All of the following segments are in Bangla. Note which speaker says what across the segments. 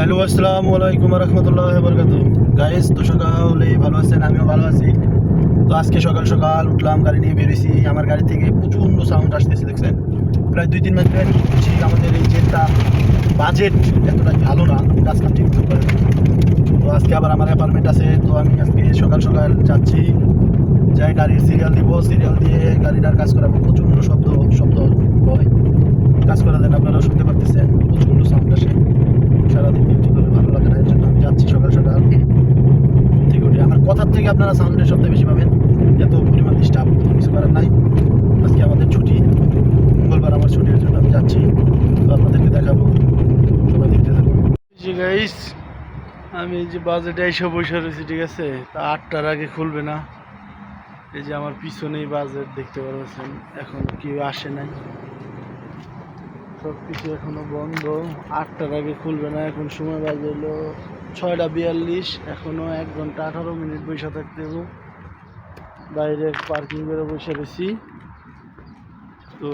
Speaker 1: হ্যালো, আসসালামু আলাইকুম রহমতুল্লাহ বরকাত। গাইস, তো সকালে ভালো আছেন? আমিও ভালো আছি। তো আজকে সকাল সকাল উঠলাম, গাড়ি নিয়ে বেরিয়েছি। আমার গাড়ি থেকে প্রচণ্ড সাউন্ড আসতেছে, দেখছেন? প্রায় 2-3 মাস ধরে বলছি আমাদের এই যে একটা বাজেট এতটা ভালো না, কাজ কাম ঠিক মতো করে না। তো আজকে আবার আমার অ্যাপার্টমেন্ট আছে, তো আমি আজকে সকাল সকাল যাচ্ছি, যাই গাড়ির সিরিয়াল দিব, সিরিয়াল দিয়ে গাড়িটার কাজ করাবো। প্রচণ্ড শব্দ শব্দ হয়, কাজ করা দেন, আপনারাও শুনতে পারতেছেন, প্রচণ্ড সাউন্ড আসে। সারাদিন ডিউটি করে ভালো লাগে না, এর জন্য আমি যাচ্ছি সকাল সকাল থেকে উঠে। আমার কথার থেকে আপনারা সাউন্ডের শব্দ বেশি পাবেন, এত পরিমাণ ডিস্টার্ব, কিছু করার নাই। আজকে আমাদের ছুটি, মঙ্গলবার আমার ছুটির জন্য আমি যাচ্ছি, তো আপনাদেরকে দেখাবো, সবাই দেখতে থাকুন। জি গাইস, আমি এই যে বাজেটে এসে বসে রয়েছি, ঠিক আছে? তা 8টার আগে খুলবে না। এই যে আমার পিছনেই বাজেট দেখতে পাচ্ছেন, এখন কেউ আসে নাই, সব কিছু এখনো বন্ধ। 8টার আগে খুলবে না। এখন সময় বাজে হলো 6টা 42, এখনো 1 ঘন্টা 18 মিনিট বসে থাকতে হবে। বাইরে পার্কিং করে বসে রয়েছি। তো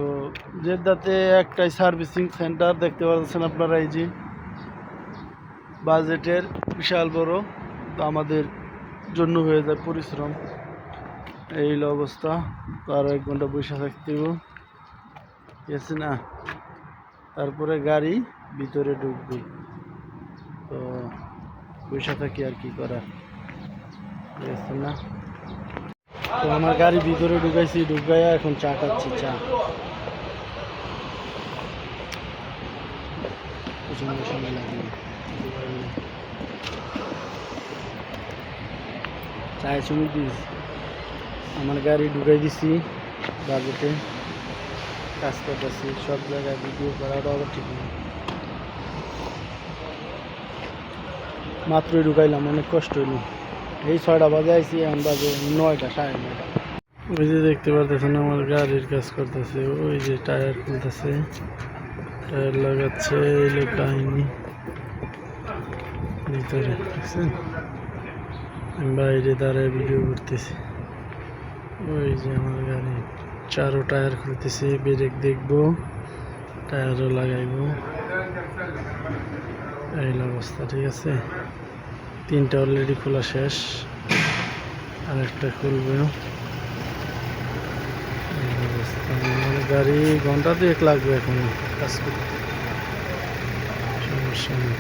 Speaker 1: জেদ্দাতে একটাই সার্ভিসিং সেন্টার দেখতে পাচ্ছেন আপনারা, এই যে বাজেটের বিশাল বড়। তো আমাদের জন্য হয়ে যায় পরিশ্রম, এই হলো অবস্থা। তো আরও 1 ঘন্টা বসে থাকতে হবে, ঠিক আছে না? তারপরে গাড়ি ভিতরে ঢুকবে। তো বসে থাকি, আর কি করার, ঠিক আছে না? তো আমার গাড়ি ভিতরে ঢুকাইছি, ঢুকাইয়া এখন চা খাচ্ছি। চা প্রচন্ড সময় লাগে, চায় চুমি দিস। আমার গাড়ি ঢুকাই দিছি বাজেটে, কাজ করতেছি। সব জায়গায় ভিডিও করাটা আবার ঠিক নেই, মাত্রই ঢুকাইলাম, অনেক কষ্ট হইল। এই 6টা বাজে আইসি, এখন বাজে 9টা, 9:30। ওই যে দেখতে পারতেছেন আমার গাড়ির কাজ করতেছে, ওই যে টায়ার খুলতেছে, টায়ার লাগাচ্ছে, এই লোক কাহিনী ভিতরে, দেখছেন? আমি বাইরে দাঁড়ায় ভিডিও করতেছি। ওই যে আমার গাড়ি 4ও টায়ার খুলতেছে, ব্রেক দেখবো, টায়ারও লাগাইবো, এই অবস্থা, ঠিক আছে? 3টা অলরেডি খোলা শেষ, আর একটা খুলবে। আমার গাড়ি ঘন্টা 2 লাগবে এখন কাজ করতে, সমস্যা নেই।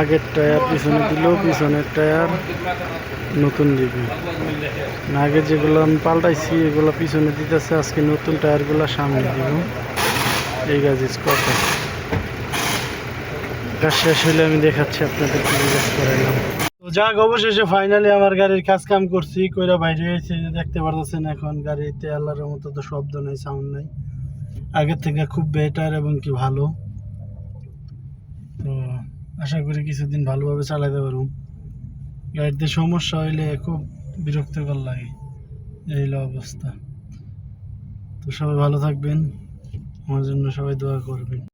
Speaker 1: আগের টায়ার পিছনে দিল, পিছনের টায়ার নতুন দিবে। আগে যেগুলো আমি পাল্টাইছি এগুলো পিছনে দিতেছে, আজকে নতুন টায়ারগুলো সামনে দিব। এই কাজ কথা, কাজ শেষ হলে আমি দেখাচ্ছি আপনাদের কি কাজ করাইলাম। তো যাক, অবশেষে ফাইনালি আমার গাড়ির কাজ কাম করছি, কইরা বাইরে এসে দেখতে পারতেছেন এখন গাড়িতে আল্লাহর মতো তো শব্দ নাই, সাউন্ড নাই, আগের থেকে খুব বেটার এবং কি ভালো। তো আশা করি কিছুদিন ভালোভাবে চালাতে পারবো। গাড়িতে সমস্যা হইলে খুব বিরক্তিকর লাগে, এই হলো অবস্থা। তো সবাই ভালো থাকবেন, আমার জন্য সবাই দোয়া করবেন।